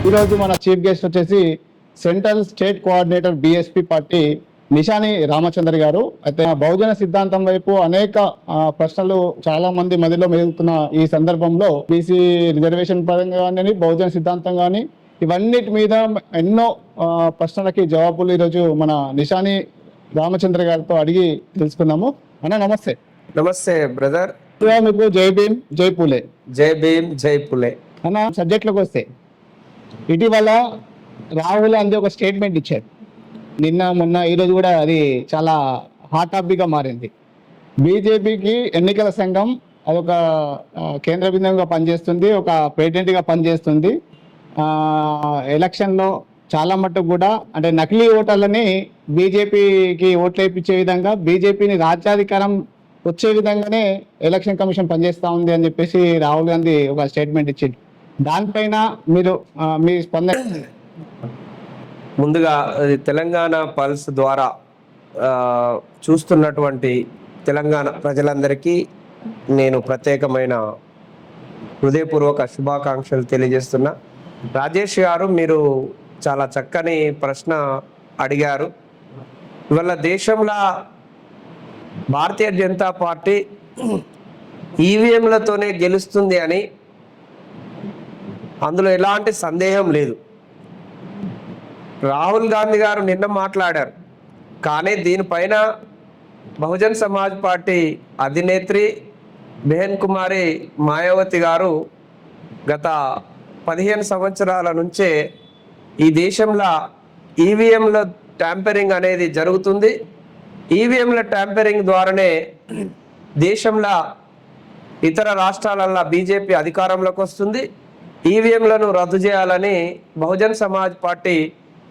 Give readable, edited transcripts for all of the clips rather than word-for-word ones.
ఈరోజు మన chief guest వచ్చేసి central state coordinator BSP party Nishani Ramachandra garu. అయితే బహుజన సిద్ధాంతం వైపు అనేక ప్రశ్నలు చాలా మంది మధ్యలో మెదులుతున్న ఈ సందర్భంలో బీసీ రిజర్వేషన్ పరంగా కానీ బహుజన సిద్ధాంతం కానీ ఇవన్నిటి మీద ఎన్నో ప్రశ్నలకి జవాబులు ఈరోజు మన నిషాని రామచంద్ర గారితో అడిగి తెలుసుకున్నాము. అన్న నమస్తే. నమస్తే బ్రదర్. మీకు జై భీమ్ జై పూలే. జై భీమ్ జై పూలే. అన్న సబ్జెక్ట్లోకి వస్తే, ఇటీవల రాహుల్ గాంధీ ఒక స్టేట్మెంట్ ఇచ్చారు. నిన్న మొన్న ఈరోజు కూడా అది చాలా హాట్ టాపిక్గా మారింది. బీజేపీకి ఎన్నికల సంఘం అదొక కేంద్ర బిందువుగా పనిచేస్తుంది, ఒక పేటెంట్గా పనిచేస్తుంది. ఎలక్షన్లో చాలా మట్టుకు కూడా అంటే నకిలీ ఓటర్లని బీజేపీకి ఓట్లు వేయించే విధంగా, బీజేపీని రాజ్యాధికారం వచ్చే విధంగానే ఎలక్షన్ కమిషన్ పనిచేస్తూ ఉంది అని చెప్పేసి రాహుల్ గాంధీ ఒక స్టేట్మెంట్ ఇచ్చింది. దానిపైన మీరు మీ స్పందన? ముందుగా తెలంగాణ పల్స్ ద్వారా చూస్తున్నటువంటి తెలంగాణ ప్రజలందరికీ నేను ప్రత్యేకమైన హృదయపూర్వక శుభాకాంక్షలు తెలియజేస్తున్నా. రాజేష్ గారు, మీరు చాలా చక్కని ప్రశ్న అడిగారు. ఇవాళ దేశంలో భారతీయ జనతా పార్టీ ఈవీఎంలతోనే గెలుస్తుంది అని అందులో ఎలాంటి సందేహం లేదు. రాహుల్ గాంధీ గారు నిన్న మాట్లాడారు, కానీ దీనిపైన బహుజన్ సమాజ్ పార్టీ అధినేత్రి బెహన్ కుమారి మాయావతి గారు గత 15 సంవత్సరాల నుంచే ఈ దేశంలో ఈవీఎంల ట్యాంపరింగ్ అనేది జరుగుతుంది, ఈవీఎంల ట్యాంపరింగ్ ద్వారానే దేశంలో ఇతర రాష్ట్రాలలో బీజేపీ అధికారంలోకి వస్తుంది, ఈవీఎంలను రద్దు చేయాలని బహుజన్ సమాజ్ పార్టీ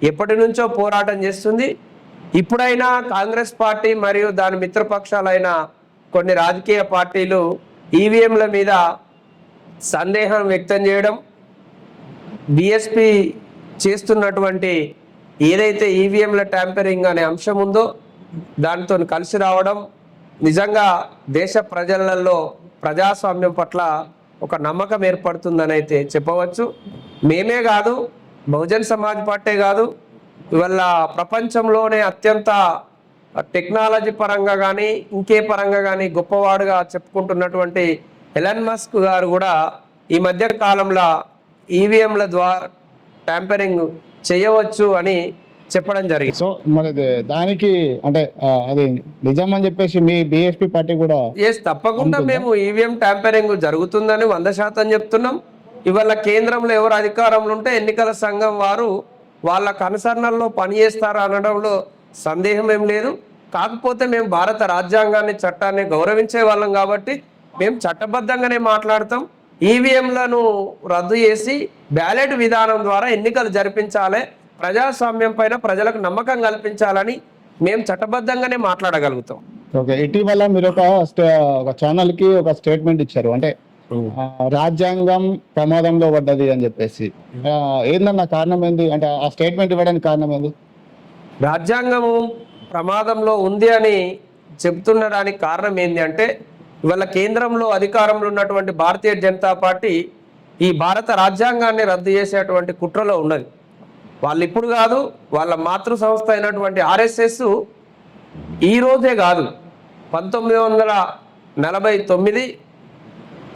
ఎప్పటి నుంచో పోరాటం చేస్తుంది. ఇప్పుడైనా కాంగ్రెస్ పార్టీ మరియు దాని మిత్రపక్షాలైన కొన్ని రాజకీయ పార్టీలు ఈవీఎంల మీద సందేహం వ్యక్తం చేయడం, బీఎస్పీ చేస్తున్నటువంటి ఏదైతే ఈవీఎంల ట్యాంపరింగ్ అనే అంశం ఉందో దానితో కలిసి రావడం నిజంగా దేశ ప్రజలలో ప్రజాస్వామ్యం పట్ల ఒక నమ్మకం ఏర్పడుతుందని అయితే చెప్పవచ్చు. మేమే కాదు, బహుజన్ సమాజ్ పార్టీ కాదు, ఇవాళ ప్రపంచంలోనే అత్యంత టెక్నాలజీ పరంగా కానీ ఇంకే పరంగా కానీ గొప్పవాడుగా చెప్పుకుంటున్నటువంటి ఎలన్ మస్క్ గారు కూడా ఈ మధ్య కాలంలో ఈవీఎంల ద్వారా ట్యాంపరింగ్ చేయవచ్చు అని చెప్పడం జరిగింది. సో మరి దానికి అంటే అది నిజం అని చెప్పేసి మీ బీఎస్పీ పార్టీ కూడా తప్పకుండా మేము ఈవీఎం ట్యాంపరింగ్ జరుగుతుందని 100% చెప్తున్నాం. ఇవాళ కేంద్రంలో ఎవరు అధికారంలో ఉంటే ఎన్నికల సంఘం వారు వాళ్ళ కనుసరణల్లో పనిచేస్తారు అనడంలో సందేహం ఏం లేదు. కాకపోతే మేము భారత రాజ్యాంగాన్ని, చట్టాన్ని గౌరవించే వాళ్ళం కాబట్టి మేము చట్టబద్ధంగానే మాట్లాడతాం. ఈవీఎంలను రద్దు చేసి బ్యాలెట్ విధానం ద్వారా ఎన్నికలు జరిపించాలి, ప్రజాస్వామ్యం పైన ప్రజలకు నమ్మకం కల్పించాలని మేము చట్టబద్ధంగానే మాట్లాడగలుగుతాం. ఓకే, ఇటీవల మీరు ఒక ఛానల్ కి ఒక స్టేట్మెంట్ ఇచ్చారు, అంటే రాజ్యాంగం ప్రమాదంలో పడ్డది అని చెప్పేసి. ఏందన్న కారణం ఏంది? అంటే ఆ స్టేట్మెంట్ ఇవ్వడానికి కారణం ఏంది? రాజ్యాంగము ప్రమాదంలో ఉంది అని చెప్తుండడానికి కారణం ఏంటి అంటే, ఇవాళ కేంద్రంలో అధికారంలో ఉన్నటువంటి భారతీయ జనతా పార్టీ ఈ భారత రాజ్యాంగాన్ని రద్దు చేసేటువంటి కుట్రలో ఉన్నది. వాళ్ళు ఇప్పుడు కాదు, వాళ్ళ మాతృ సంస్థ అయినటువంటి ఆర్ఎస్ఎస్ ఈరోజే కాదు, 1949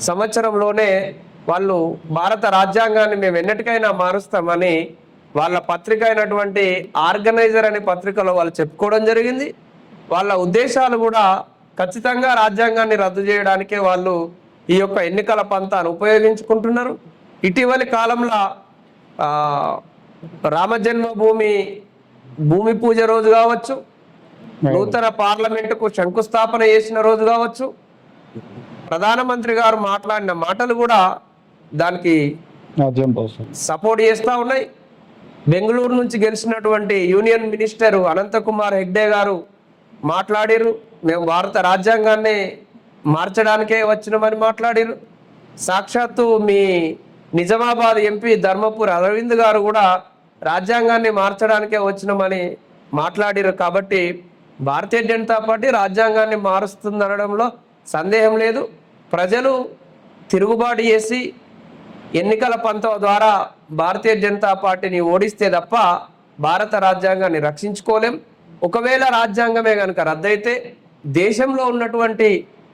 సంవత్సరంలోనే వాళ్ళు భారత రాజ్యాంగాన్ని మేము ఎన్నటికైనా మారుస్తామని వాళ్ళ పత్రిక అయినటువంటి ఆర్గనైజర్ అనే పత్రికలో వాళ్ళు చెప్పుకోవడం జరిగింది. వాళ్ళ ఉద్దేశాలు కూడా ఖచ్చితంగా రాజ్యాంగాన్ని రద్దు చేయడానికే వాళ్ళు ఈ యొక్క ఎన్నికల పంతాను ఉపయోగించుకుంటున్నారు. ఇటీవలి కాలంలో రామజన్మభూమి భూమి పూజ రోజు కావచ్చు, నూతన పార్లమెంటుకు శంకుస్థాపన చేసిన రోజు కావచ్చు, ప్రధానమంత్రి గారు మాట్లాడిన మాటలు కూడా దానికి సపోర్ట్ చేస్తూ ఉన్నాయి. బెంగళూరు నుంచి గెలిచినటువంటి యూనియన్ మినిస్టర్ అనంతకుమార్ హెగ్డే గారు మాట్లాడారు, మేము భారత రాజ్యాంగాన్ని మార్చడానికే వచ్చినామని మాట్లాడారు. సాక్షాత్తు మీ నిజామాబాద్ ఎంపీ ధర్మపురి అరవింద్ గారు కూడా రాజ్యాంగాన్ని మార్చడానికే వచ్చినామని మాట్లాడారు. కాబట్టి భారతీయ జనతా పార్టీ రాజ్యాంగాన్ని మారుస్తుంది అనడంలో సందేహం లేదు. ప్రజలు తిరుగుబాటు చేసి ఎన్నికల పంతం ద్వారా భారతీయ జనతా పార్టీని ఓడిస్తే తప్ప భారత రాజ్యాంగాన్ని రక్షించుకోలేం. ఒకవేళ రాజ్యాంగమే కనుక రద్దయితే దేశంలో ఉన్నటువంటి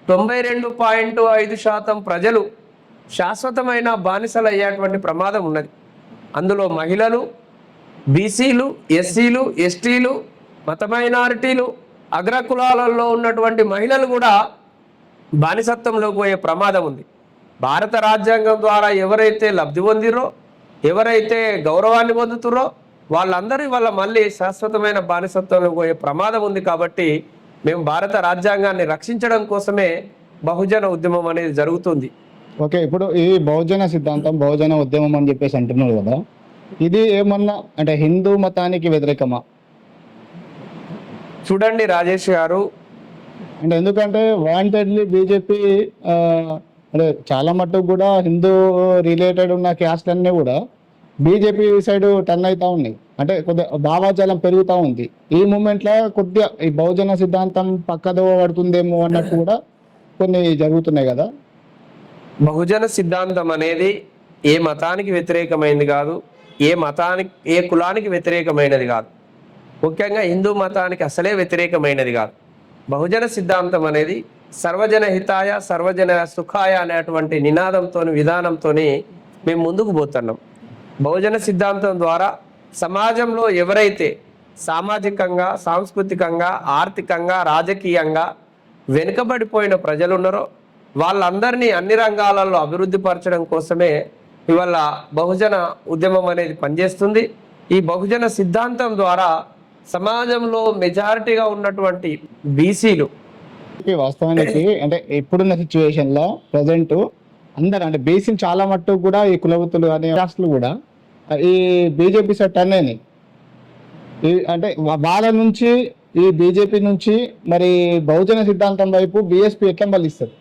92.5% ప్రజలు శాశ్వతమైన బానిసలు అయ్యేటువంటి ప్రమాదం ఉన్నది. అందులో మహిళలు, బీసీలు, ఎస్సీలు, ఎస్టీలు, మత మైనారిటీలు, అగ్రకులాలలో ఉన్నటువంటి మహిళలు కూడా బానిసత్వంలోకి పోయే ప్రమాదం ఉంది. భారత రాజ్యాంగం ద్వారా ఎవరైతే లబ్ధి పొందిరో, ఎవరైతే గౌరవాన్ని పొందుతురో వాళ్ళందరూ వాళ్ళ మళ్ళీ శాశ్వతమైన బానిసత్వంలోకి పోయే ప్రమాదం ఉంది. కాబట్టి మేము భారత రాజ్యాంగాన్ని రక్షించడం కోసమే బహుజన ఉద్యమం అనేది జరుగుతుంది. ఓకే, ఇప్పుడు ఈ బహుజన సిద్ధాంతం, బహుజన ఉద్యమం అని చెప్పేసి అంటున్నారు కదా, ఇది ఏమన్నా అంటే హిందూ మతానికి వ్యతిరేకమా? చూడండి రాజేష్ గారు, అంటే ఎందుకంటే వాంటెడ్లీ బీజేపీ అంటే చాలా మట్టుకు కూడా హిందూ రిలేటెడ్ ఉన్న క్యాస్ట్లన్నీ కూడా బీజేపీ సైడ్ టర్న్ అవుతా ఉన్నాయి. అంటే కొద్దిగా భావాజాలం పెరుగుతూ ఉంది. ఈ మూమెంట్లో కొద్దిగా ఈ బహుజన సిద్ధాంతం పక్కదోవ పడుతుందేమో అన్నట్టు కూడా కొన్ని జరుగుతున్నాయి కదా. బహుజన సిద్ధాంతం అనేది ఏ మతానికి వ్యతిరేకమైనది కాదు, ఏ కులానికి వ్యతిరేకమైనది కాదు, ముఖ్యంగా హిందూ మతానికి అసలే వ్యతిరేకమైనది కాదు. బహుజన సిద్ధాంతం అనేది సర్వజన హితాయ సర్వజన సుఖాయ అనేటువంటి నినాదంతో, విధానంతో మేము ముందుకు పోతున్నాం. బహుజన సిద్ధాంతం ద్వారా సమాజంలో ఎవరైతే సామాజికంగా, సాంస్కృతికంగా, ఆర్థికంగా, రాజకీయంగా వెనుకబడిపోయిన ప్రజలు ఉన్నారో వాళ్ళందరినీ అన్ని రంగాలలో అభివృద్ధి పరచడం కోసమే ఇవాళ బహుజన ఉద్యమం అనేది పనిచేస్తుంది. ఈ బహుజన సిద్ధాంతం ద్వారా సమాజంలో మెజారిటీగా ఉన్నటువంటి బీసీలు, వాస్తవానికి అంటే ఇప్పుడున్న సిచ్యువేషన్ లో ప్రజెంట్ అందరు అంటే బీసీ చాలా మట్టుకు కూడా ఈ కులవృత్తులు అనే రాష్ట్రాలు కూడా ఈ బీజేపీ సెట్ అనేది అంటే వాళ్ళ నుంచి ఈ బీజేపీ నుంచి మరి బహుజన సిద్ధాంతం వైపు బీఎస్పీ ఎట్లా మళ్ళిస్తారు?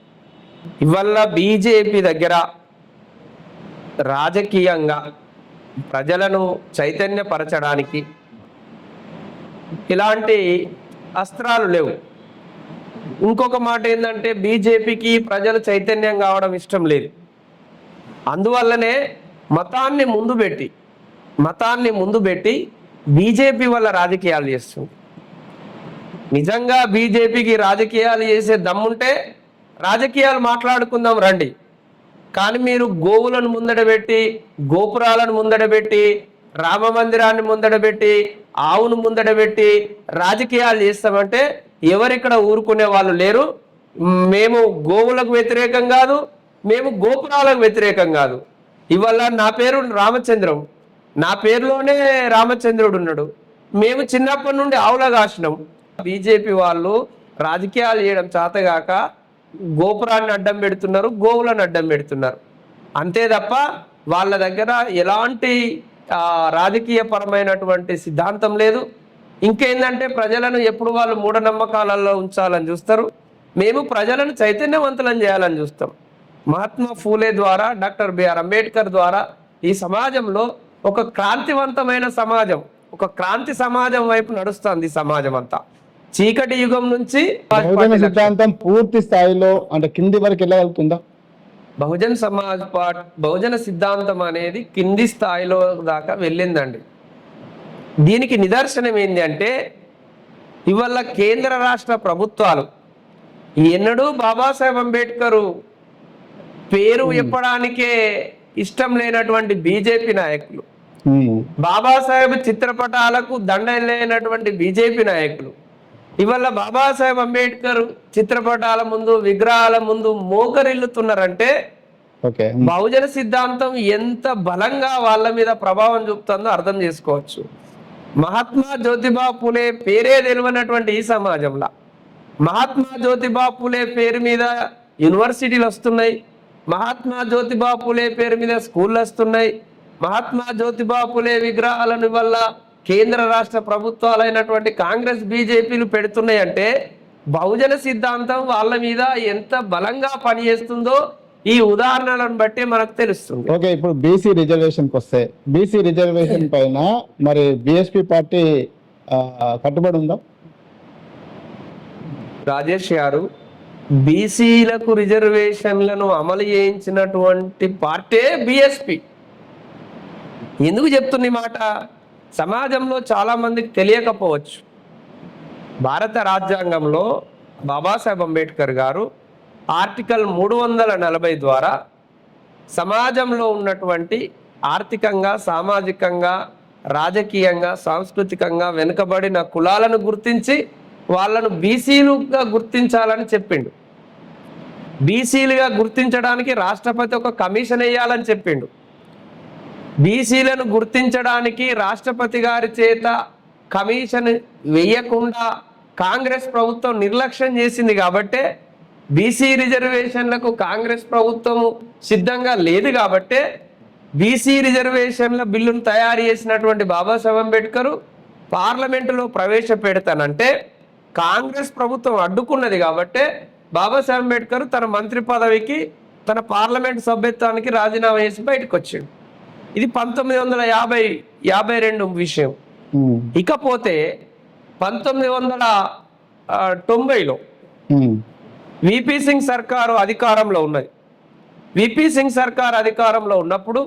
ఇవాళ బీజేపీ దగ్గర రాజకీయంగా ప్రజలను చైతన్యపరచడానికి ఇలాంటి అస్త్రాలు లేవు. ఇంకొక మాట ఏంటంటే బీజేపీకి ప్రజలు చైతన్యం కావడం ఇష్టం లేదు. అందువల్లనే మతాన్ని ముందు పెట్టి బీజేపీ వల్ల రాజకీయాలు చేస్తుంది. నిజంగా బీజేపీకి రాజకీయాలు చేసే దమ్ముంటే రాజకీయాలు మాట్లాడుకుందాం రండి. కానీ మీరు గోవులను ముందడబెట్టి, గోపురాలను ముందడబెట్టి, రామ మందిరాన్ని ముందడబెట్టి, ఆవును ముందడబెట్టి రాజకీయాలు చేస్తామంటే ఎవరిక్కడ ఊరుకునే వాళ్ళు లేరు. మేము గోవులకు వ్యతిరేకం కాదు, మేము గోపురాలకు వ్యతిరేకం కాదు. ఇవాళ నా పేరు రామచంద్రం, నా పేరులోనే రామచంద్రుడు ఉన్నాడు. మేము చిన్నప్పటి నుండి ఆవులా కాసినాం. బీజేపీ వాళ్ళు రాజకీయాలు చేయడం చేతగాక గోపురాన్ని అడ్డం పెడుతున్నారు, గోవులను అడ్డం పెడుతున్నారు. అంతే తప్ప వాళ్ళ దగ్గర ఎలాంటి రాజకీయ పరమైనటువంటి సిద్ధాంతం లేదు. ఇంకేందంటే ప్రజలను ఎప్పుడు వాళ్ళు మూఢనమ్మకాలలో ఉంచాలని చూస్తారు. మేము ప్రజలను చైతన్యవంతులను చేయాలని చూస్తాం. మహాత్మా ఫూలే ద్వారా, డాక్టర్ బిఆర్ అంబేద్కర్ ద్వారా ఈ సమాజంలో ఒక క్రాంతివంతమైన సమాజం, ఒక క్రాంతి సమాజం వైపు నడుస్తుంది సమాజం అంతా. చీకటి యుగం నుంచి బహుజన సిద్ధాంతం పూర్తి స్థాయిలో అంటే కింది వరకు వెళ్ళగలుగుతుందా? బహుజన సిద్ధాంతం అనేది కింది స్థాయిలో దాకా వెళ్ళిందండి. దీనికి నిదర్శనం ఏంటి అంటే ఇవాళ కేంద్ర రాష్ట్ర ప్రభుత్వాలు ఎన్నడూ బాబాసాహెబ్ అంబేద్కర్ పేరు చెప్పడానికే ఇష్టం లేనటువంటి బీజేపీ నాయకులు, బాబాసాహెబ్ చిత్రపటాలకు దండలేనటువంటి బీజేపీ నాయకులు ఇవాళ బాబాసాహెబ్ అంబేద్కర్ చిత్రపటాల ముందు, విగ్రహాల ముందు మోకరిల్లుతున్నారంటే బహుజన సిద్ధాంతం ఎంత బలంగా వాళ్ళ మీద ప్రభావం చూపుతుందో అర్థం చేసుకోవచ్చు. మహాత్మా జ్యోతిబా పులే పేరే తెలియనటువంటి ఈ సమాజంలో మహాత్మా జ్యోతిబా పులే పేరు మీద యూనివర్సిటీలు వస్తున్నాయి, మహాత్మా జ్యోతిబా పులే పేరు మీద స్కూళ్ళు వస్తున్నాయి, మహాత్మా జ్యోతిబా పులే విగ్రహాలను వల్ల కేంద్ర రాష్ట్ర ప్రభుత్వాలైనటువంటి కాంగ్రెస్ బీజేపీలు పెడుతున్నాయి. అంటే బహుజన సిద్ధాంతం వాళ్ళ మీద ఎంత బలంగా పనిచేస్తుందో ఈ ఉదాహరణలను బట్టి మనకు తెలుస్తుంది. ఓకే, ఇప్పుడు బీసీ రిజర్వేషన్ వస్తే బీసీ రిజర్వేషన్ పైన మరి బీఎస్పీ పార్టీ కట్టుబడి ఉందా? రాజేష్ గారు, బీసీలకు రిజర్వేషన్లను అమలు చేయించినటువంటి పార్టీ బిఎస్పి. ఎందుకు చెప్తున్న ఈ మాట? సమాజంలో చాలా మందికి తెలియకపోవచ్చు. భారత రాజ్యాంగంలో బాబాసాహెబ్ అంబేద్కర్ గారు ఆర్టికల్ 340 ద్వారా సమాజంలో ఉన్నటువంటి ఆర్థికంగా, సామాజికంగా, రాజకీయంగా, సాంస్కృతికంగా వెనుకబడిన కులాలను గుర్తించి వాళ్ళను బీసీలుగా గుర్తించాలని చెప్పిండు. బీసీలుగా గుర్తించడానికి రాష్ట్రపతి ఒక కమిషన్ వేయాలని చెప్పిండు. బీసీలను గుర్తించడానికి రాష్ట్రపతి గారి చేత కమిషన్ వేయకుండా కాంగ్రెస్ ప్రభుత్వం నిర్లక్ష్యం చేసింది. కాబట్టే బీసీ రిజర్వేషన్లకు కాంగ్రెస్ ప్రభుత్వం సిద్ధంగా లేదు. కాబట్టే బీసీ రిజర్వేషన్ల బిల్లును తయారు చేసినటువంటి బాబాసాహెబ్ అంబేద్కర్ పార్లమెంటులో ప్రవేశపెడతానంటే కాంగ్రెస్ ప్రభుత్వం అడ్డుకున్నది. కాబట్టే బాబాసాహెబ్ అంబేద్కర్ తన మంత్రి పదవికి, తన పార్లమెంట్ సభ్యత్వానికి రాజీనామా చేసి బయటకు వచ్చాడు. ఇది 1952 విషయం. ఇకపోతే 1990లో విపి సింగ్ సర్కారు అధికారంలో ఉన్నది. విపి సింగ్ సర్కార్ అధికారంలో ఉన్నప్పుడు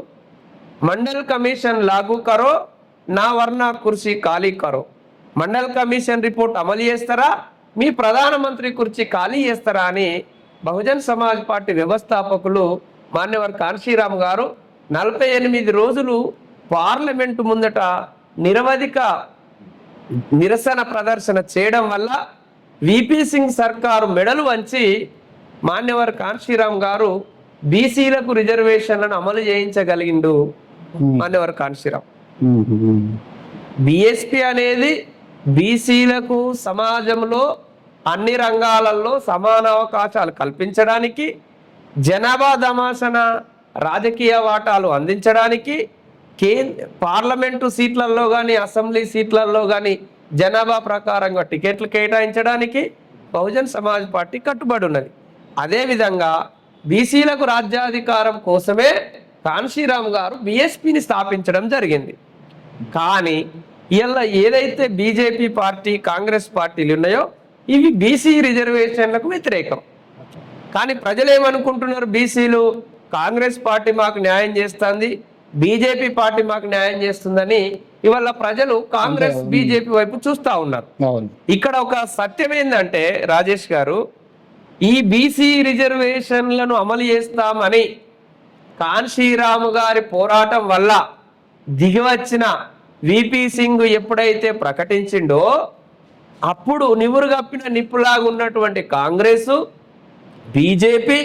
మండల్ కమిషన్ లాగు కరో, నా వర్ణ కుర్చీ ఖాళీ కరో. మండల్ కమిషన్ రిపోర్ట్ అమలు చేస్తారా, మీ ప్రధానమంత్రి కుర్చీ ఖాళీ చేస్తారా అని బహుజన్ సమాజ్ పార్టీ వ్యవస్థాపకులు మాన్యవర్ కాన్షీరామ్ గారు 48 రోజులు పార్లమెంటు ముందట నిరవధిక నిరసన ప్రదర్శన చేయడం వల్ల విపి సింగ్ సర్కారు మెడలు వంచి మాన్యవర్ కాన్షీరామ్ గారు బీసీలకు రిజర్వేషన్లను అమలు చేయించగలిగిండు. మాన్యవర్ కాన్షీరామ్. బిఎస్పి అనేది బీసీలకు సమాజంలో అన్ని రంగాలలో సమాన అవకాశాలు కల్పించడానికి, జనాభా దమాసన రాజకీయ వాటాలు అందించడానికి, పార్లమెంటు సీట్లలో కానీ అసెంబ్లీ సీట్లలో కానీ జనాభా ప్రకారంగా టికెట్లు కేటాయించడానికి బహుజన్ సమాజ్ పార్టీ కట్టుబడి ఉన్నది. అదేవిధంగా బీసీలకు రాజ్యాధికారం కోసమే కాన్షీరామ్ గారు బిఎస్పిని స్థాపించడం జరిగింది. కానీ ఇలా ఏదైతే బీజేపీ పార్టీ, కాంగ్రెస్ పార్టీలు ఉన్నాయో ఇవి బీసీ రిజర్వేషన్లకు వ్యతిరేకం. కానీ ప్రజలు ఏమనుకుంటున్నారు? బీసీలు కాంగ్రెస్ పార్టీ మాకు న్యాయం చేస్తుంది, బీజేపీ పార్టీ మాకు న్యాయం చేస్తుందని ఇవాళ ప్రజలు కాంగ్రెస్, బీజేపీ వైపు చూస్తా ఉన్నారు. ఇక్కడ ఒక సత్యం ఏంటంటే రాజేష్ గారు, ఈ బీసీ రిజర్వేషన్లను అమలు చేస్తామని కాన్షీరామ్ గారి పోరాటం వల్ల దిగివచ్చిన విపి సింగ్ ఎప్పుడైతే ప్రకటించిండో అప్పుడు నివురుగప్పిన నిప్పులాగా ఉన్నటువంటి కాంగ్రెస్, బీజేపీ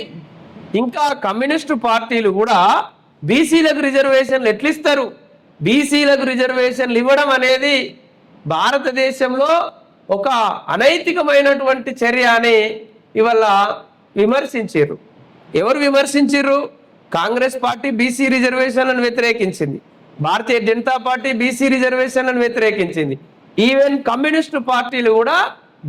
ఇంకా కమ్యూనిస్టు పార్టీలు కూడా బీసీలకు రిజర్వేషన్లు ఎట్లిస్తారు, బీసీలకు రిజర్వేషన్లు ఇవ్వడం అనేది భారతదేశంలో ఒక అనైతికమైనటువంటి చర్య అని ఇవాళ విమర్శించారు. ఎవరు విమర్శించారు? కాంగ్రెస్ పార్టీ బీసీ రిజర్వేషన్లను వ్యతిరేకించింది, భారతీయ జనతా పార్టీ బీసీ రిజర్వేషన్లను వ్యతిరేకించింది, ఈవెన్ కమ్యూనిస్టు పార్టీలు కూడా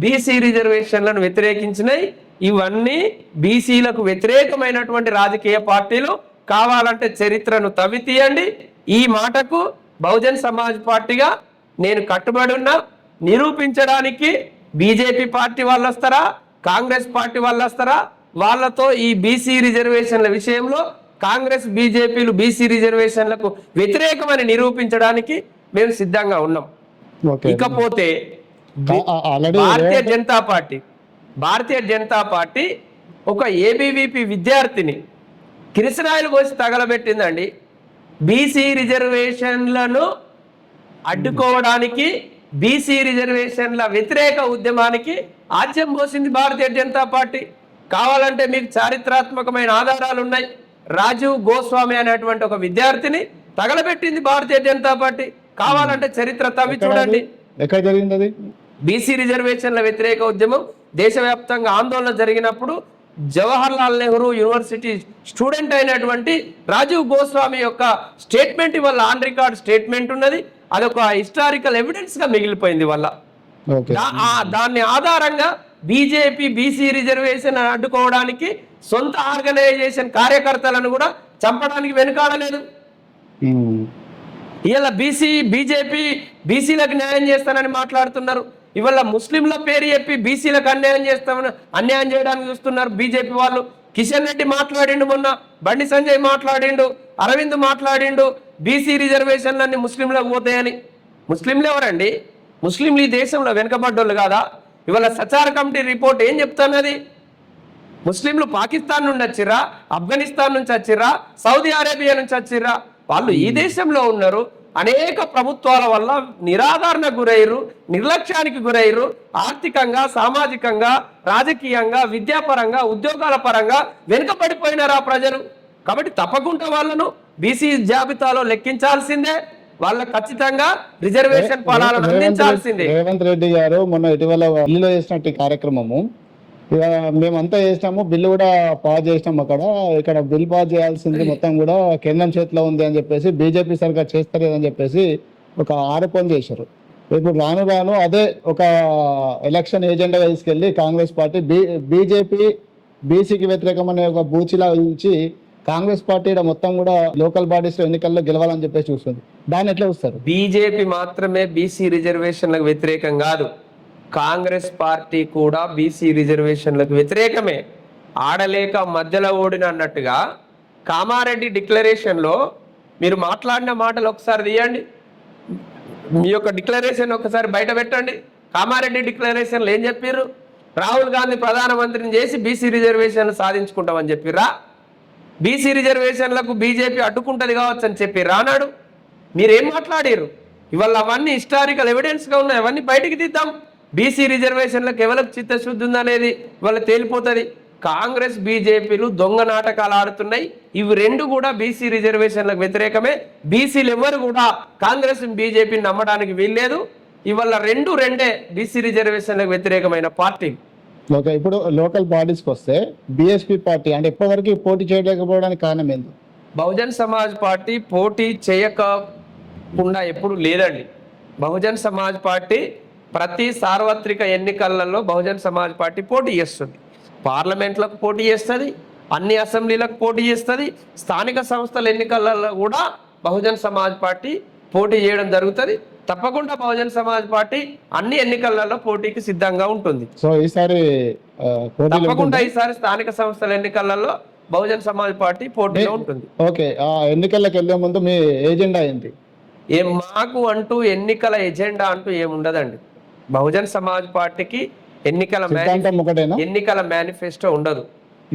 బీసీ రిజర్వేషన్లను వ్యతిరేకించినాయి. ఇవన్నీ బీసీలకు వ్యతిరేకమైనటువంటి రాజకీయ పార్టీలు. కావాలంటే చరిత్రను తవ్వి తీయండి. ఈ మాటకు బహుజన్ సమాజ్ పార్టీగా నేను కట్టుబడి ఉన్నా. నిరూపించడానికి బీజేపీ పార్టీ వాళ్ళు వస్తారా, కాంగ్రెస్ పార్టీ వాళ్ళు వస్తారా, వాళ్ళతో ఈ బీసీ రిజర్వేషన్ల విషయంలో కాంగ్రెస్, బీజేపీలు బీసీ రిజర్వేషన్లకు వ్యతిరేకమని నిరూపించడానికి మేము సిద్ధంగా ఉన్నాం. ఇకపోతే భారతీయ జనతా పార్టీ ఒక ఏబీవీపీ విద్యార్థిని కిరసనాయిలు పోసి తగలబెట్టిందండి. బీసీ రిజర్వేషన్లను అడ్డుకోవడానికి, బీసీ రిజర్వేషన్ల వ్యతిరేక ఉద్యమానికి ఆజ్యం పోసింది భారతీయ జనతా పార్టీ. కావాలంటే మీకు చారిత్రాత్మకమైన ఆధారాలు ఉన్నాయి. రాజీవ్ గోస్వామి అనేటువంటి ఒక విద్యార్థిని తగలబెట్టింది భారతీయ జనతా పార్టీ. కావాలంటే చరిత్ర తవ్వి చూడండి. ఎక్కడ జరిగింది? బీసీ రిజర్వేషన్ల వ్యతిరేక ఉద్యమం దేశవ్యాప్తంగా ఆందోళన జరిగినప్పుడు జవహర్ లాల్ నెహ్రూ యూనివర్సిటీ స్టూడెంట్ అయినటువంటి రాజీవ్ గోస్వామి యొక్క స్టేట్మెంట్ ఇవాళ ఆన్ రికార్డ్ స్టేట్మెంట్ ఉన్నది. అదొక హిస్టారికల్ ఎవిడెన్స్ గా మిగిలిపోయింది వల్ల. దాన్ని ఆధారంగా బీజేపీ బీసీ రిజర్వేషన్ అడ్డుకోవడానికి సొంత ఆర్గనైజేషన్ కార్యకర్తలను కూడా చంపడానికి వెనుకాడలేదు. ఇలా బీజేపీ బీసీలకు న్యాయం చేస్తానని మాట్లాడుతున్నారు. ఇవాళ ముస్లింల పేరు చెప్పి బీసీలకు అన్యాయం చేయడానికి చూస్తున్నారు బీజేపీ వాళ్ళు. కిషన్ రెడ్డి మాట్లాడిండు, మొన్న బండి సంజయ్ మాట్లాడిండు, అరవింద్ మాట్లాడిండు, బీసీ రిజర్వేషన్లన్నీ ముస్లింలకు పోతాయని. ముస్లింలు ఎవరండి? ముస్లింలు ఈ దేశంలో వెనుకబడ్డోళ్ళు కాదా? ఇవాళ సచార్ కమిటీ రిపోర్ట్ ఏం చెప్తున్నది? ముస్లింలు పాకిస్తాన్ నుండి వచ్చిర్రా, ఆఫ్ఘనిస్తాన్ నుంచి వచ్చిర్రా, సౌదీ అరేబియా నుంచి వచ్చిర్రా? వాళ్ళు ఈ దేశంలో ఉన్నారు. అనేక ప్రభుత్వాల వల్ల నిరాదరణకు గురయ్యారు, నిర్లక్ష్యానికి గురయ్యారు. ఆర్థికంగా, సామాజికంగా, రాజకీయంగా, విద్యాపరంగా, ఉద్యోగాల పరంగా వెనుకబడిపోయినారా ప్రజలు. కాబట్టి తప్పకుండా వాళ్ళను బీసీ జాబితాలో లెక్కించాల్సిందే. వాళ్ళకు ఖచ్చితంగా రిజర్వేషన్ ఫలాలను అందించాల్సిందే. రేవంత్ రెడ్డి గారు మొన్న ఇటీవల ఢిల్లీలో చేసినట్టు కార్యక్రమము, ఇక మేమంతా చేసినాము, బిల్లు కూడా పాస్ చేసినాము. ఇక్కడ బిల్ పాస్ చేయాల్సింది మొత్తం కూడా కేంద్రం చేతిలో ఉంది అని చెప్పేసి, బీజేపీ సర్కార్ చేస్తలేదని చెప్పేసి ఒక ఆరోపణ చేశారు. ఇప్పుడు రాను రాను అదే ఒక ఎలక్షన్ ఏజెండాగా తీసుకెళ్లి కాంగ్రెస్ పార్టీ బీజేపీ బీసీకి వ్యతిరేకమనే ఒక బూచిలా ఉంచి కాంగ్రెస్ పార్టీ మొత్తం కూడా లోకల్ బాడీస్ ఎన్నికల్లో గెలవాలని చెప్పేసి చూస్తుంది. దాన్ని ఎట్లా చూస్తారు? బీజేపీ మాత్రమే బీసీ రిజర్వేషన్లకు వ్యతిరేకం కాదు, కాంగ్రెస్ పార్టీ కూడా బీసీ రిజర్వేషన్లకు వ్యతిరేకమే. ఆడలేక మధ్యలో ఓడిన అన్నట్టుగా కామారెడ్డి డిక్లరేషన్లో మీరు మాట్లాడిన మాటలు ఒకసారి తీయండి, మీ యొక్క డిక్లరేషన్ ఒకసారి బయట పెట్టండి. కామారెడ్డి డిక్లరేషన్లో ఏం చెప్పారు? రాహుల్ గాంధీ ప్రధానమంత్రిని చేసి బీసీ రిజర్వేషన్లు సాధించుకుంటామని చెప్పిర్రా? బీసీ రిజర్వేషన్లకు బీజేపీ అడ్డుకుంటుంది కావచ్చు అని చెప్పి రానాడు. మీరేం మాట్లాడారు? ఇవాళ అవన్నీ హిస్టారికల్ ఎవిడెన్స్గా ఉన్నాయి, అవన్నీ బయటికి తీద్దాం. బీసీ రిజర్వేషన్లకు ఎవరికి చిత్తశుద్ధి ఉందనేది ఇవాళ తేలిపోతుంది. కాంగ్రెస్ బీజేపీలు దొంగ నాటకాలు ఆడుతున్నాయి. ఇవి రెండు కూడా బీసీ రిజర్వేషన్లకు వ్యతిరేకమే. బీసీలు ఎవరు కూడా కాంగ్రెస్ బీజేపీని నమ్మడానికి వీల్లేదు. ఇవాళ రెండే బీసీ రిజర్వేషన్లకు వ్యతిరేకమైన పార్టీ. ఓకే, ఇప్పుడు లోకల్ బాడీస్కి వస్తే బీఎస్పీ పార్టీ అంటే ఇప్పటివరకు పోటీ చేయలేకపోవడానికి కారణం ఏంటి? బహుజన్ సమాజ్ పార్టీ పోటీ చేయకుండా ఎప్పుడు లేదండి. బహుజన్ సమాజ్ పార్టీ ప్రతి సార్వత్రిక ఎన్నికలలో బహుజన్ సమాజ్ పార్టీ పోటీ చేస్తుంది. పార్లమెంట్లకు పోటీ చేస్తుంది, అన్ని అసెంబ్లీలకు పోటీ చేస్తుంది, స్థానిక సంస్థల ఎన్నికలలో కూడా బహుజన్ సమాజ్ పార్టీ పోటీ చేయడం జరుగుతుంది. తప్పకుండా బహుజన్ సమాజ్ పార్టీ అన్ని ఎన్నికలలో పోటీకి సిద్ధంగా ఉంటుంది. సో ఈసారి తప్పకుండా ఈసారి స్థానిక సంస్థల ఎన్నికలలో బహుజన్ సమాజ్ పార్టీ పోటీలో ఉంటుంది. ఓకే, ఆ ఎన్నికలకు వెళ్ళే ముందు మీ ఏజెండా ఏంటి? మాకు అంటూ ఎన్నికల ఎజెండా అంటూ ఏముండదండి. బహుజన్ సమాజ్ పార్టీకి ఎన్నికల మేనిఫెస్టో ఉండదు.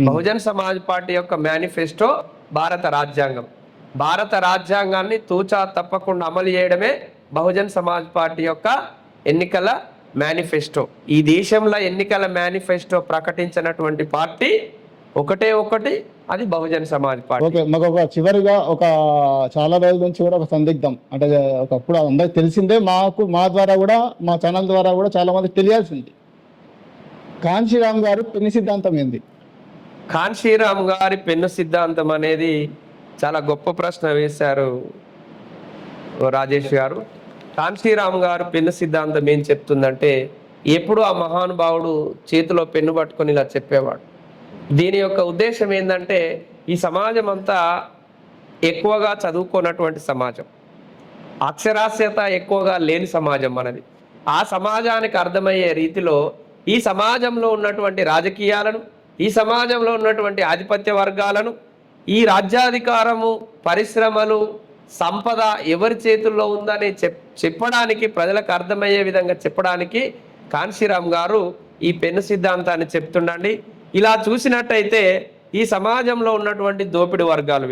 బహుజన్ సమాజ్ పార్టీ యొక్క మేనిఫెస్టో భారత రాజ్యాంగం. భారత రాజ్యాంగాన్ని తూచా తప్పకుండా అమలు చేయడమే బహుజన్ సమాజ్ పార్టీ యొక్క ఎన్నికల మేనిఫెస్టో. ఈ దేశంలో ఎన్నికల మేనిఫెస్టో ప్రకటించినటువంటి పార్టీ ఒకటి, అది బహుజన్ సమాజ్ పార్టీ. ఓకే, మాకు ఒక చివరిగా చాలా రోజుల నుంచి కూడా ఒక సందిగ్ధం అంటే ఒకప్పుడు అందరికి తెలిసిందే, మా ద్వారా కూడా మా ఛానల్ ద్వారా కూడా చాలా మందికి తెలియాల్సింది. కాన్షీరామ్ గారు పెన్ను సిద్ధాంతం ఏంది? కాన్షీరామ్ గారి పెన్ను సిద్ధాంతం అనేది చాలా గొప్ప ప్రశ్న వేశారు రాజేష్ గారు. కాన్షీరామ్ గారు పెన్ను సిద్ధాంతం ఏం చెప్తుందంటే, ఎప్పుడు ఆ మహానుభావుడు చేతిలో పెన్ను పట్టుకొని ఇలా చెప్పేవాడు. దీని యొక్క ఉద్దేశం ఏంటంటే, ఈ సమాజం అంతా ఎక్కువగా చదువుకున్నటువంటి సమాజం, అక్షరాస్యత ఎక్కువగా లేని సమాజం మనది. ఆ సమాజానికి అర్థమయ్యే రీతిలో ఈ సమాజంలో ఉన్నటువంటి రాజకీయాలను, ఈ సమాజంలో ఉన్నటువంటి ఆధిపత్య వర్గాలను, ఈ రాజ్యాధికారము, పరిశ్రమలు, సంపద ఎవరి చేతుల్లో ఉందని చెప్పడానికి, ప్రజలకు అర్థమయ్యే విధంగా చెప్పడానికి కాన్షీరామ్ గారు ఈ పెన్ను సిద్ధాంతాన్ని చెప్తుండండి. ఇలా చూసినట్టయితే ఈ సమాజంలో ఉన్నటువంటి దోపిడి వర్గాలు,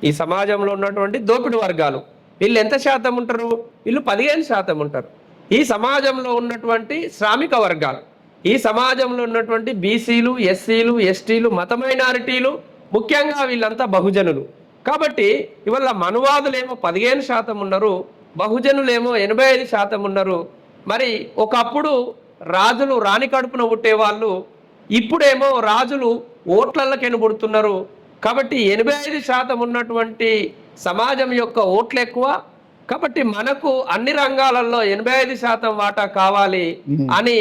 ఈ సమాజంలో ఉన్నటువంటి దోపిడి వర్గాలు వీళ్ళు ఎంత శాతం ఉంటారు? వీళ్ళు 15% ఉంటారు. ఈ సమాజంలో ఉన్నటువంటి శ్రామిక వర్గాలు, ఈ సమాజంలో ఉన్నటువంటి బీసీలు, ఎస్సీలు, ఎస్టీలు, మత మైనారిటీలు, ముఖ్యంగా వీళ్ళంతా బహుజనులు. కాబట్టి ఇవాళ మనువాదులేమో 15% ఉన్నారు, బహుజనులేమో 85% ఉన్నారు. మరి ఒకప్పుడు రాజులు రాణి కడుపున పుట్టేవాళ్ళు, ఇప్పుడేమో రాజులు ఓట్లకి ఎనుబడుతున్నారు. కాబట్టి 85% ఉన్నటువంటి సమాజం యొక్క ఓట్లు ఎక్కువ. కాబట్టి మనకు అన్ని రంగాలలో 85% వాటా కావాలి అని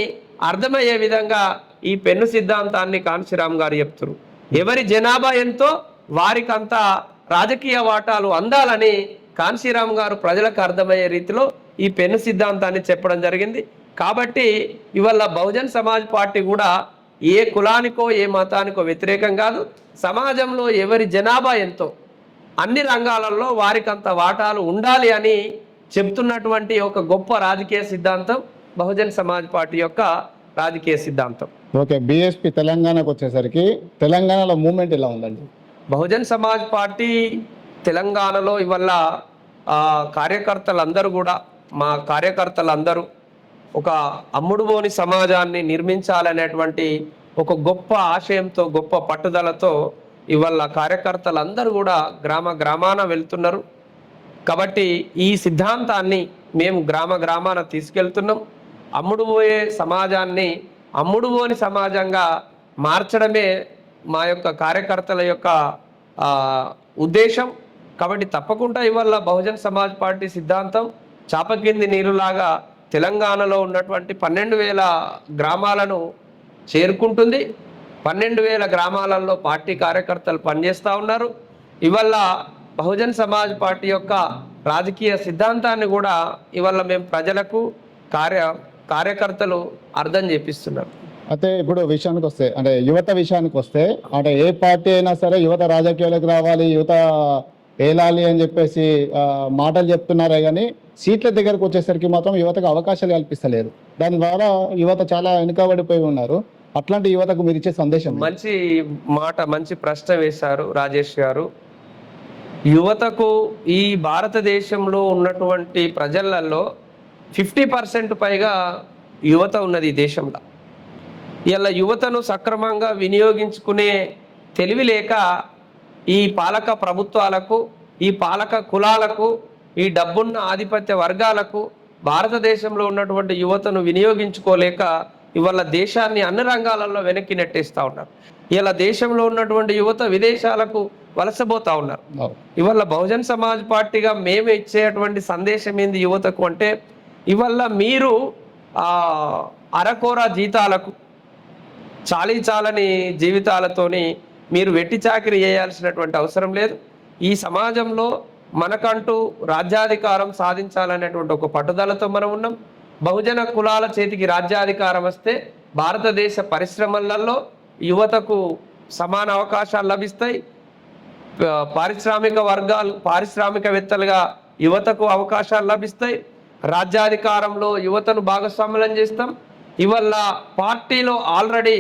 అర్థమయ్యే విధంగా ఈ పెన్ను సిద్ధాంతాన్ని కాన్షీరామ్ గారు చెప్తారు. ఎవరి జనాభా ఎంతో వారికంతా రాజకీయ వాటాలు అందాలని కాన్షీరామ్ గారు ప్రజలకు అర్థమయ్యే రీతిలో ఈ పెన్ను సిద్ధాంతాన్ని చెప్పడం జరిగింది. కాబట్టి ఇవాళ బహుజన్ సమాజ్ పార్టీ కూడా ఏ కులానికో ఏ మతానికో వ్యతిరేకం కాదు. సమాజంలో ఎవరి జనాభా ఎంతో అన్ని రంగాలలో వారికంత వాటాలు ఉండాలి అని చెప్తున్నటువంటి ఒక గొప్ప రాజకీయ సిద్ధాంతం బహుజన్ సమాజ్ పార్టీ యొక్క రాజకీయ సిద్ధాంతం. ఓకే, బీఎస్పీ తెలంగాణకు వచ్చేసరికి తెలంగాణలో మూమెంట్ ఎలా ఉందండి? బహుజన్ సమాజ్ పార్టీ తెలంగాణలో ఇవాళ కార్యకర్తలందరూ కూడా, మా కార్యకర్తలందరూ ఒక అమ్ముడుపోని సమాజాన్ని నిర్మించాలనేటువంటి ఒక గొప్ప ఆశయంతో, గొప్ప పట్టుదలతో ఇవాళ కార్యకర్తలందరూ కూడా గ్రామాన వెళ్తున్నారు. కాబట్టి ఈ సిద్ధాంతాన్ని మేము గ్రామాన తీసుకెళ్తున్నాం. అమ్ముడుపోయే సమాజాన్ని అమ్ముడుపోని సమాజంగా మార్చడమే మా యొక్క కార్యకర్తల యొక్క ఉద్దేశం. కాబట్టి తప్పకుండా ఇవాళ బహుజన్ సమాజ్ పార్టీ సిద్ధాంతం చాపకింది నీరులాగా తెలంగాణలో ఉన్నటువంటి 12,000 గ్రామాలను చేరుకుంటుంది. 12,000 గ్రామాలలో పార్టీ కార్యకర్తలు పనిచేస్తూ ఉన్నారు. ఇవాళ బహుజన్ సమాజ్ పార్టీ యొక్క రాజకీయ సిద్ధాంతాన్ని కూడా ఇవాళ మేము ప్రజలకు కార్యకర్తలు అర్థం చేపిస్తున్నారు. అయితే ఇప్పుడు విషయానికి వస్తే, అంటే యువత విషయానికి వస్తే, అంటే ఏ పార్టీ అయినా సరే యువత రాజకీయాలకు రావాలి, యువత ఏలాలి అని చెప్పేసి మాటలు చెప్తున్నారే కానీ సీట్ల దగ్గరకు వచ్చేసరికి మాత్రం యువతకు అవకాశాలు కల్పిస్తలేరు. దాని ద్వారా యువత చాలా వెనుకబడిపోయి ఉన్నారు. అట్లాంటి యువతకు మీరు ఇచ్చే సందేశం? మంచి మాట, మంచి ప్రశ్న వేశారు రాజేష్ గారు. యువతకు ఈ భారతదేశంలో ఉన్నటువంటి ప్రజలలో 50% పైగా యువత ఉన్నది ఈ దేశంలో. ఇలా యువతను సక్రమంగా వినియోగించుకునే తెలివి లేక ఈ పాలక ప్రభుత్వాలకు, ఈ పాలక కులాలకు, ఈ డబ్బున్న ఆధిపత్య వర్గాలకు భారతదేశంలో ఉన్నటువంటి యువతను వినియోగించుకోలేక ఇవాళ దేశాన్ని అన్ని రంగాలలో వెనక్కి నెట్టేస్తూ ఉన్నారు. ఇలా దేశంలో ఉన్నటువంటి యువత విదేశాలకు వలసపోతూ ఉన్నారు. ఇవాళ బహుజన్ సమాజ్ పార్టీగా మేము ఇచ్చేటువంటి సందేశం ఏంది యువతకు అంటే, ఇవాళ మీరు అరకొర జీతాలకు, చాలని జీవితాలతోని మీరు వెట్టి చాకిరి చేయాల్సినటువంటి అవసరం లేదు. ఈ సమాజంలో మనకంటూ రాజ్యాధికారం సాధించాలనేటువంటి ఒక పట్టుదలతో మనం ఉన్నాం. బహుజన కులాల చేతికి రాజ్యాధికారం వస్తే భారతదేశ పరిశ్రమలలో యువతకు సమాన అవకాశాలు లభిస్తాయి. పారిశ్రామికవేత్తలుగా యువతకు అవకాశాలు లభిస్తాయి. రాజ్యాధికారంలో యువతను భాగస్వామ్యం చేస్తాం. ఇవల్ల పార్టీలో ఆల్రెడీ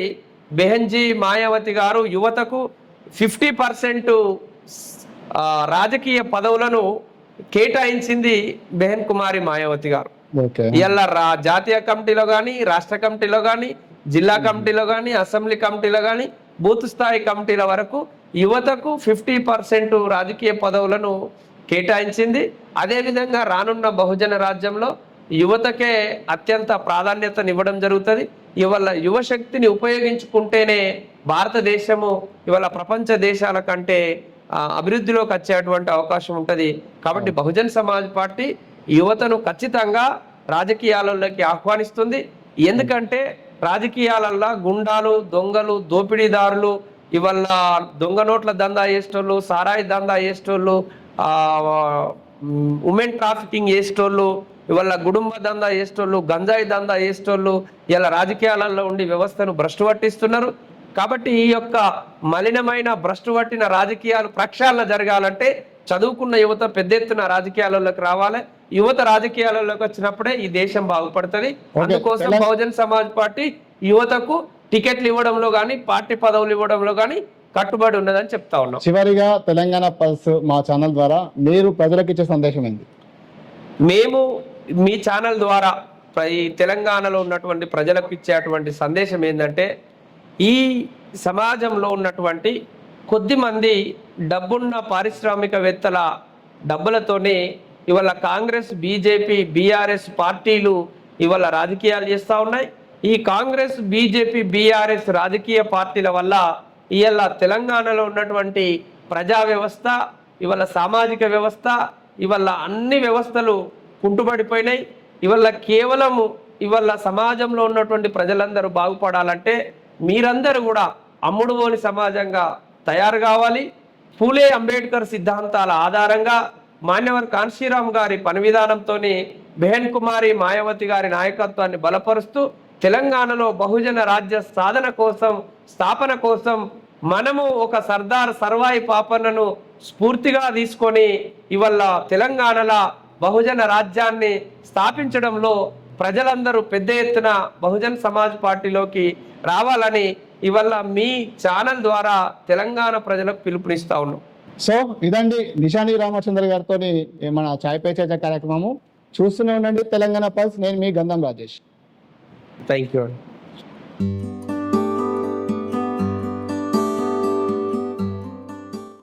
బెహెన్జీ మాయావతి గారు యువతకు 50% రాజకీయ పదవులను కేటాయించింది బెహన్ కుమారి మాయావతి గారు. ఇలా జాతీయ కమిటీలో కానీ, రాష్ట్ర కమిటీలో కానీ, జిల్లా కమిటీలో కానీ, అసెంబ్లీ కమిటీలో కానీ, బూత్ స్థాయి కమిటీల వరకు యువతకు 50% రాజకీయ పదవులను కేటాయించింది. అదేవిధంగా రానున్న బహుజన రాజ్యంలో యువతకే అత్యంత ప్రాధాన్యతనివ్వడం జరుగుతుంది. ఇవాళ యువశక్తిని ఉపయోగించుకుంటేనే భారతదేశము ఇవాళ ప్రపంచ దేశాల కంటే అభివృద్ధిలోకి వచ్చేటువంటి అవకాశం ఉంటుంది. కాబట్టి బహుజన్ సమాజ్ పార్టీ యువతను ఖచ్చితంగా రాజకీయాలలోకి ఆహ్వానిస్తుంది. ఎందుకంటే రాజకీయాలల్లో గుండాలు, దొంగలు, దోపిడీదారులు, ఇవాళ దొంగ నోట్ల దందా చేసేటోళ్ళు, సారాయి దందా చేసేటోళ్ళు, ఉమెన్ ట్రాఫికింగ్ చేసేటోళ్ళు, ఇవాళ కుటుంబ దందా చేసేటోళ్ళు, గంజాయి దందా చేసేటోళ్ళు ఇలా రాజకీయాలలో ఉండి వ్యవస్థను భ్రష్టు పట్టిస్తున్నారు. కాబట్టి ఈ యొక్క మలినమైన భ్రష్టు పట్టిన రాజకీయాలు ప్రక్షాళన జరగాలంటే చదువుకున్న యువత పెద్ద ఎత్తున రాజకీయాలలోకి రావాలి. యువత రాజకీయాలలోకి వచ్చినప్పుడే ఈ దేశం బాగుపడుతుంది. అందుకోసం బహుజన్ సమాజ్ పార్టీ యువతకు టికెట్లు ఇవ్వడంలో కానీ, పార్టీ పదవులు ఇవ్వడంలో కానీ కట్టుబడి ఉన్నదని చెప్తా ఉన్నాం. చివరిగా తెలంగాణ పల్స్ మా ఛానల్ ద్వారా మీరు ప్రజలకు ఇచ్చే సందేశం ఏంటి? మేము మీ ఛానల్ ద్వారా ఈ తెలంగాణలో ఉన్నటువంటి ప్రజలకు ఇచ్చేటువంటి సందేశం ఏంటంటే, ఈ సమాజంలో ఉన్నటువంటి కొద్దిమంది డబ్బున్న పారిశ్రామికవేత్తల డబ్బులతోనే ఇవాళ కాంగ్రెస్, బీజేపీ, బీఆర్ఎస్ పార్టీలు ఇవాళ రాజకీయాలు చేస్తూ ఉన్నాయి. ఈ కాంగ్రెస్, బీజేపీ, బీఆర్ఎస్ రాజకీయ పార్టీల వల్ల ఇవాళ తెలంగాణలో ఉన్నటువంటి ప్రజా వ్యవస్థ, ఇవాళ సామాజిక వ్యవస్థ, ఇవాళ అన్ని వ్యవస్థలు కుంటుపడిపోయినాయి. ఇవాళ కేవలము ఇవాళ సమాజంలో ఉన్నటువంటి ప్రజలందరూ బాగుపడాలంటే మీరందరూ కూడా అమ్ముడుపోని సమాజంగా తయారు కావాలి. పూలే అంబేద్కర్ సిద్ధాంతాల ఆధారంగా మాన్యవర్ కాన్షీరామ్ గారి పని విధానంతో బెహన్ కుమారి మాయావతి గారి నాయకత్వాన్ని బలపరుస్తూ తెలంగాణలో బహుజన రాజ్య సాధన కోసం, స్థాపన కోసం మనము ఒక సర్దార్ సర్వాయి పాపన్నను స్ఫూర్తిగా తీసుకొని ఇవాళ తెలంగాణలో బహుజన రాజ్యాన్ని స్థాపించడంలో ప్రజలందరూ పెద్ద ఎత్తున బహుజన్ సమాజ్ పార్టీలోకి రావాలని ఇవాళ మీ ఛానల్ ద్వారా తెలంగాణ ప్రజలకు పిలుపునిస్తా ఉన్నాం. సో ఇదండి నిషాని రామచంద్ర గారితో మన చాయ్ పే చర్చ కార్యక్రమము. చూస్తూనే ఉండండి తెలంగాణ పల్స్. నేను మీ గంధం రాజేష్. Thank you.